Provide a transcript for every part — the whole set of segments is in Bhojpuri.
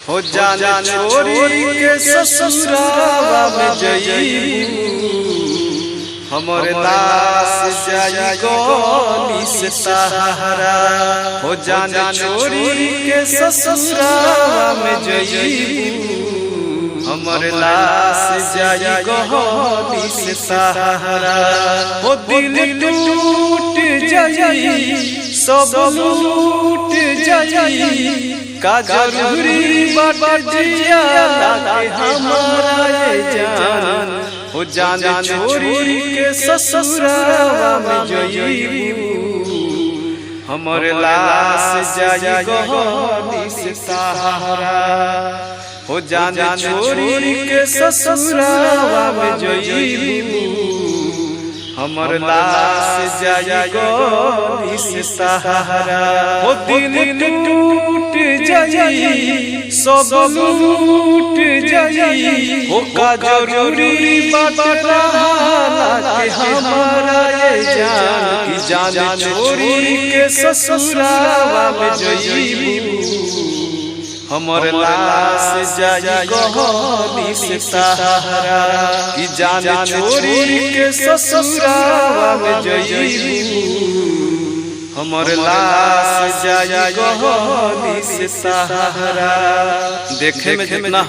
हो जाने छोरी के ससुरावा में जईबू हमरे लाश जाई गली से सहारा। हो जाने छोरी के ससुरावा में जईबू हमरे लाश जाई गली से सहारा। हो दिल टूट जाई सब लूट जाई का जरूरी बात जिया लागे हमारा ये जान। हो जाने छोरी के ससुरावा में जईबू हमरे लाश जाई गली से सहारा। हो जाने छोरी के ससुरावा में जईबू हमर लाश जाई गली से सहारा। हो दिल टूट जाई सब लूट जाई हो का जरूरी बात लागे हमारा ये जान। की जान छोरी के ससुरावा में जईबू हमर लाश जाई गली से सहारा। की जान छोरी के ससुरावा में जईबू हमर लाश जाई गली से सहारा। देखे में जितना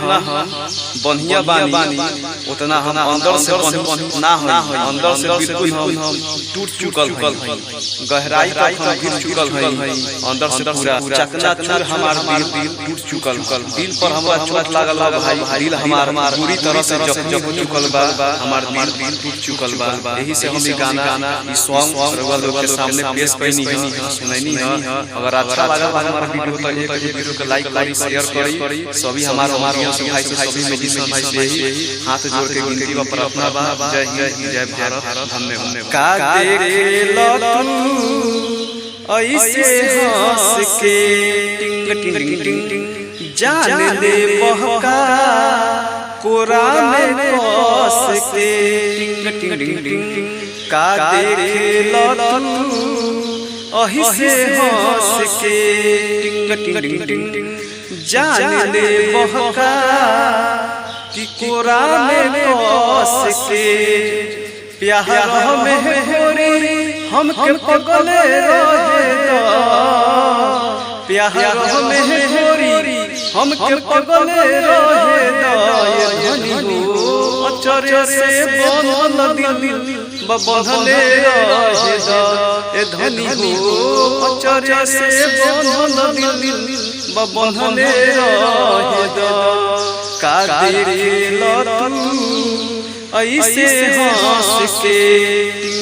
बढ़िया बानी उतना हम अंदर से ना हो, अंदर से बिल्कुल हम टूट चुकल है, गहराई तक हम गिर चुकल है, अंदर से पूरा चकनाचूर हमार दिल टूट चुकल। दिल पर हमरा चोट लागल भाई, दिल हमार पूरी तरह से जख्म चुकल बा, हमार दिल टूट चुकल बा। यही से हम गाना ई सॉन्ग रउआ लोग के सामने पेश करनी है, सुनैनी है। अगर अच्छा लगा हमारा वीडियो तो एक वीडियो को लाइक करी, शेयर करी। सभी हमारे भाई सभी म्यूजिशियन भाई से हाथ जोड़ के गिनती व प्रार्थना बा। जय हिंद, जय भारत, धन्यवाद। का देखेला तू ऐसे हंस के टिंग टिंग टिंग जान ले बहका कोरा में कस के टिंग टिंग टिंग। का देखेला तू ऐसे हंस के टिंग टिंग टिंग जान ले बहका कि कोरा में कस के प्यार में होरी हमके पगले रहे दो। प्यार में होरी हमके पगले रहे दो। ये धनी हो अचरे से बनल दिल बबहले रहे दो। ये धनी हो अचरे से बनल दिल बबहले रहे दो। का देखेला तू ऐसे हंस के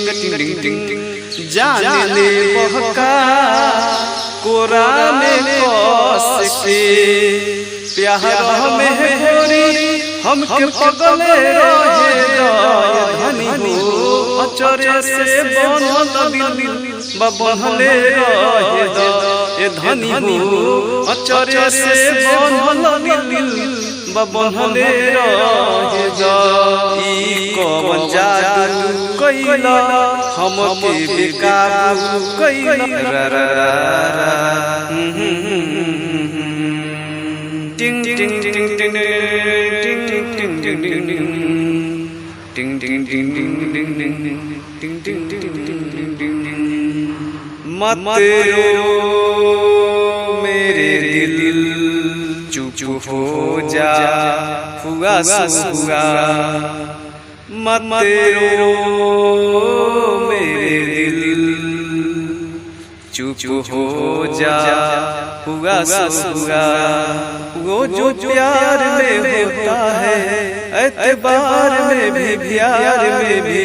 टिंग टिंग टिंग जान ले बहका कोरा में कस के प्यार में होरी हमके पगले रहे दो। धनी हो अचरे से बनल दिल बबहले रहे दो। ए धनी हो अचरे से बनल दिल बबहले रहे दो। ई कौन जादू कइला हमके बेकाबू कइला रा रा टिंग टिंग टिंग टिंग टिंग टिंग टिंग टिंग टिंग टिंग टिंग टिंग टिंग। मत रो मेरे दिल चुप हो जा हुआ सुगा। मत रो मेरे दिल चुप हो जा हुआ सुगा। वो जो प्यार में होता है एतबार में भी प्यार में भी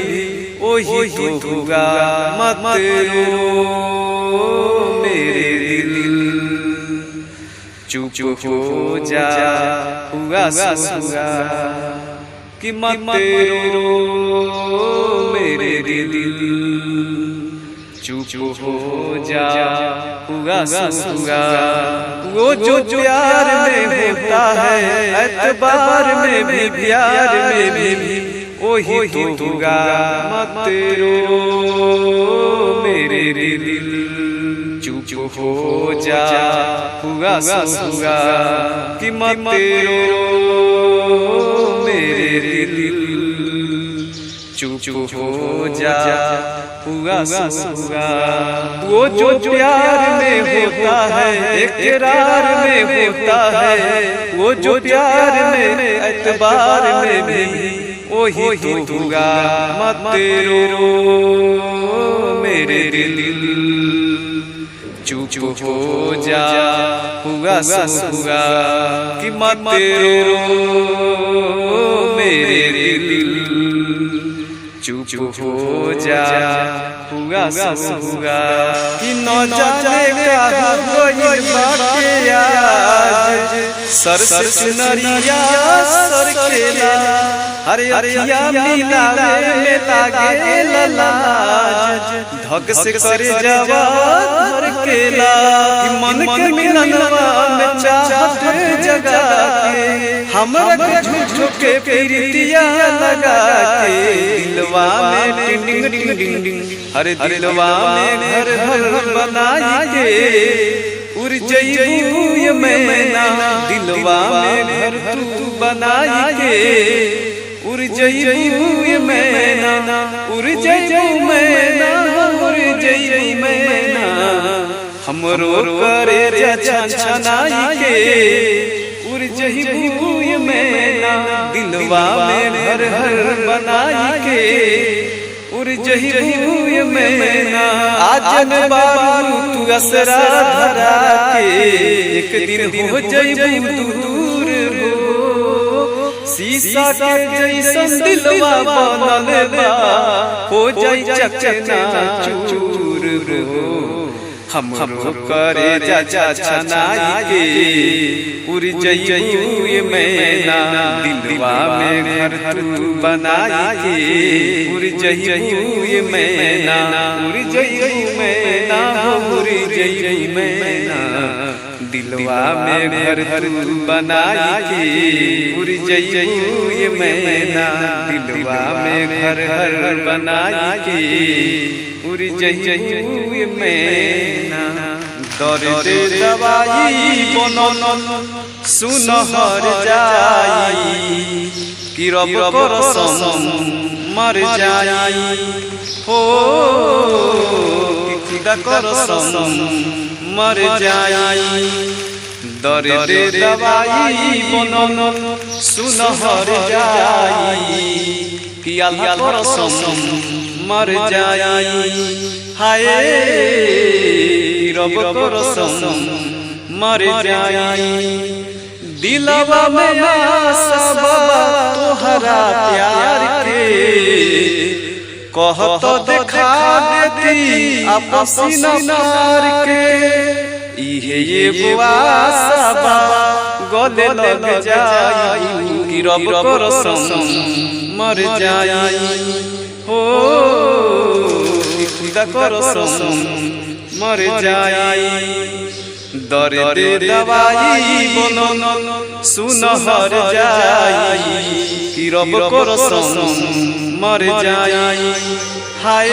वही तो होगा। मत रो मेरे दिल चुप हो जा हुआ सुगा। कि मत रो मेरे दिल चुप हो जा हुआ सुगा। वो जो प्यार में होता है एतबार में भी प्यार में भी वही तो होगा। मत रो मेरे दिल चुप चुप हो जा हुआ सुगा कि मत रो मेरे दिल, चुप हो जा हुआ सुगा। वो जो प्यार में होता है इकरार में होता है, वो जो प्यार में एतबार में भी वही तो होगा। मत रो मेरे दिल, चुप हो जा हुआ सुगा कि मत रो मेरे दिल, चुप हो जा हुआ सुगा कि न जाने का कोई बाटे आज, सर चुनरिया सर केला, अरे अखिया मिलावे में लागे लाज, धक से करे जवा धर केला कि मन के मिलनवा में चाहत जगा के, हमरा झूठ के प्रीतिया लगा के, दिलवा में टिंग टिंग टिंग टिंग, अरे दिलवा में घर घर बनाई के उड़ जइबू ये मैना, दिलवा में घर तू बनाई के उड़ जइबू ये मैना, उड़ जइबू मैना, उड़ जइबू मैना, हमरो करे छछनाई के उड़ जइबू ये मैना, दिलवा में घर घर बनाई के उड़ जइबू ये मैना। आज बाबू तू असरा धरा के, एक दिन हो जइबू तू दूर हो, शीशा के जैसन दिलवा बनल बा, हो जाई चकना चूर हो, हमरो करे जा छनाई के उड़ जइबू ये मैना, दिलवा में घर तू बनाई के उड़ जइबू ये मैना, उड़ जइबू मैना, उड़ जइबू मैना, दिलवा में घर तू बनाई के उड़ जइबू ये मैना, दिलवा में घर बनाई के उड़ जइबू ये मैना। दर्द दवाई बनल सुनहर जाई कि रब कसम मर जाई हो, कि खुदा कसम मर जाई। दर्द दवाई बनल सुनहर जाई कि अल्लाह कसम मर जाई, हाय रब कसम मर जाई। दिलवा में आशा बाबा तोहरा प्यार के, कहत देखा देती आपस नार के, इहे ये आशा बाबा गले लग जाई कि रब कसम मर जाई हो, खुदा कसम मर जाई। दर्द दवाई बनल सुनहर जाई कि रब कसम मर जाई, हाय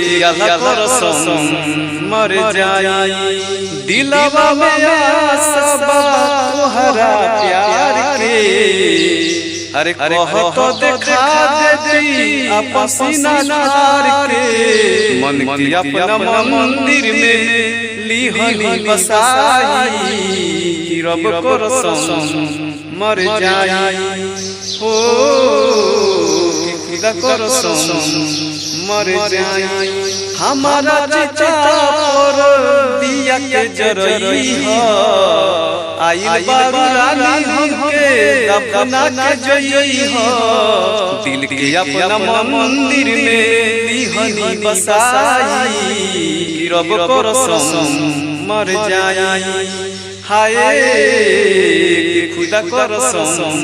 कि अल्लाह कसम मर जाई। दिलवा में आशा बाबा तोहरा प्यार के, अरे कहत देखा देती आपस नार के, मन की अपना मंदिर में लिहनी बसाई कि रब कसम मर जाई हो, कि खुदा कसम मर जाई। हमारा चिता पर दिया के जरई हो, आइल बारू रानी हमके दफना के जई हो, दिल के अपना मंदिर में लिहनी बसाई रब कसम मर जाई, हाय खुदा कसम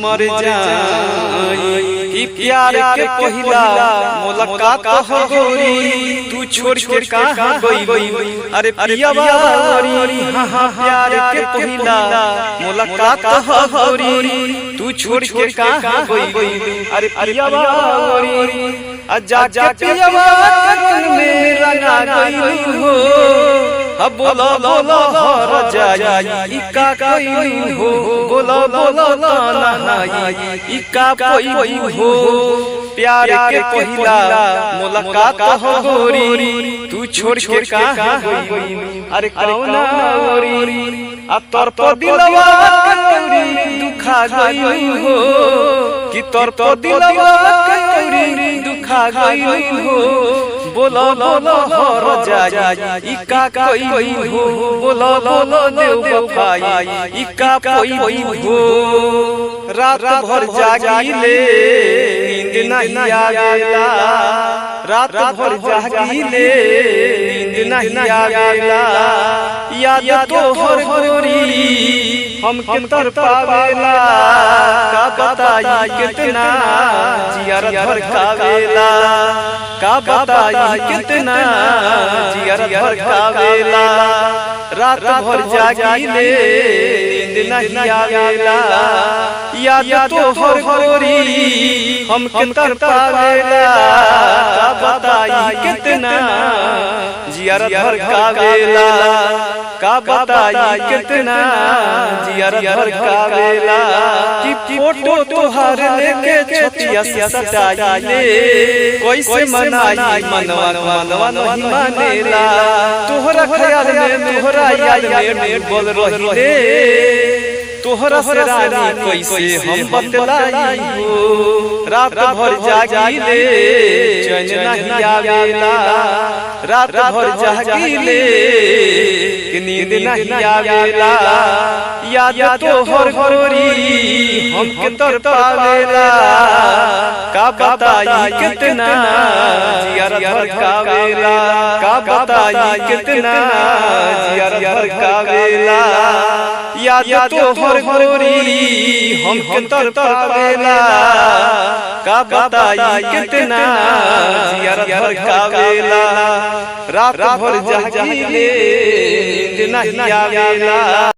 मर जाई। ई प्यार के पहिला मुलाकात हो गोरी तू छोड़ के कहां गई अरे पियावा गोरी हां प्यार के पहिला मुलाकात हो गोरी तू छोड़ के कहां गई अरे पियावा गोरी जा पियावा करन में रंगा गई हो अब बोलो बोलो हर जाई इका कोई हो बोलो बोलो ताना नाई इका कोई हो प्यार के पहिला मुलाकात हो गोरी तू छोड़ के कहां गई अरे कौना गोरी अब तोर तो दिलवा कौरी दुखा गई हो कि तोर तो दिलवा कौरी दुखा गई हो बोलो बोलो हर जाई इका कोई हो बोलो बोलो देव भाई इका कोई हो रात भर जागीले नींद नहीं आवेला रात भर जागीले नींद नहीं आवेला याद तो हर गोरी हम कितर पावेला का बताई कितना जियर भर कावेला का बताई कितना जियर भर कावेला रात भर जागीले नींद नहीं आवेला याद तो हर गोरी हम कितर पावेला का बताई कितना जियर भर कावेला का बताई कितना जियर भर कावेला कि फोटो तोहर लेके छतिया सटाई ले कैसे मनाई मनवा नहीं मानेला तोहरा ख्याल में तोहरा याद में बोल रही ले तोहरा से रानी कैसे हम बतलाई हो रात भर जागीले चैन नहीं आवेला रात भर जागीले नींद नहीं आवेला याद तो हर गोरी हम कितर पावेला का बताई कितना जियर भर कावेला का बताई कितना जियर भर कावेला याद तो हर गोरी हम कितर पावेला का बताई कितना जियर भर कावेला रात भर जागीले नींद नहीं आवेला।